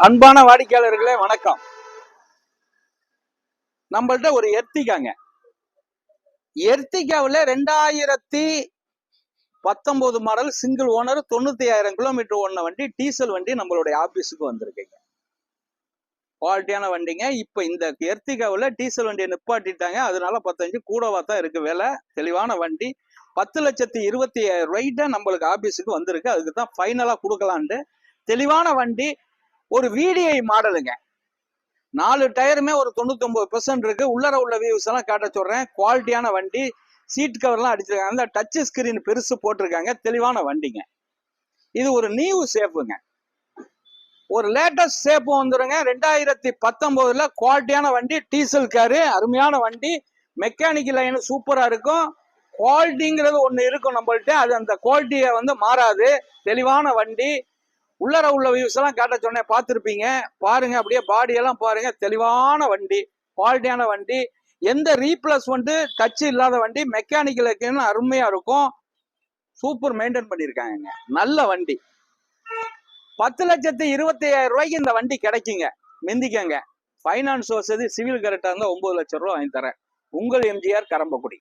அன்பான வாடிக்கையாளர்களே வணக்கம். நம்மள்ட்ட ஒரு எர்த்திகாங்க. எர்த்திகாவில் 2019 மாடல் சிங்கிள் ஓனர் 95,000 கிலோமீட்டர் ஓடின வண்டி, டீசல் வண்டி நம்மளுடைய ஆபீஸுக்கு வந்திருக்குங்க. குவாலிட்டியான வண்டிங்க. இப்ப இந்த எர்த்திகாவில் டீசல் வண்டியை நிப்பாட்டிட்டாங்க, அதனால 15 கூடவா தான் இருக்கு விலை. தெளிவான வண்டி 10,27,000 நம்மளுக்கு ஆபீஸுக்கு வந்திருக்கு. அதுக்கு தான் ஃபைனலா கொடுக்கலான்ட்டு. தெளிவான வண்டி, ஒரு VDI மாடலுங்க. 4 டயருமே ஒரு 99% இருக்கு. உள்ளர உள்ள வியூஸ் எல்லாம் காட்ட சொல்றேன். குவாலிட்டியான வண்டி, சீட் கவர்லாம் அடிச்சிருக்காங்க. அந்த டச் ஸ்கிரீன் பெருசு போட்டிருக்காங்க. தெளிவான வண்டிங்க. இது ஒரு நியூ ஷேப்புங்க, ஒரு லேட்டஸ்ட் ஷேப்பு வந்துருங்க. 2019 குவாலிட்டியான வண்டி, டீசல் காரு, அருமையான வண்டி. மெக்கானிக்கல் லைன் சூப்பரா இருக்கும். குவாலிட்டிங்கிறது ஒண்ணு இருக்கும் நம்மள்ட்ட, அது அந்த குவாலிட்டியை மாறாது. தெளிவான வண்டி, உள்ளர உள்ள வியூஸ் எல்லாம் காட்ட சொன்னேன், பார்த்துருப்பீங்க. பாருங்க, அப்படியே பாடி எல்லாம் பாருங்க. தெளிவான வண்டி, குவாலிட்டியான வண்டி. எந்த ரீப்ளஸ் டச் இல்லாத வண்டி. மெக்கானிக்கல் அருமையா இருக்கும். சூப்பர் மெயின்டைன் பண்ணிருக்காங்க. நல்ல வண்டி. 10,27,000 இந்த வண்டி கிடைக்குங்க. மிந்திக்கங்க. பைனான்ஸ் வசதி, சிவில் கரெக்டா இருந்தா 9 லட்சம் ரூபாய் வாங்கி தரேன். உங்கள் எம்ஜிஆர் கரம்பக்குடி.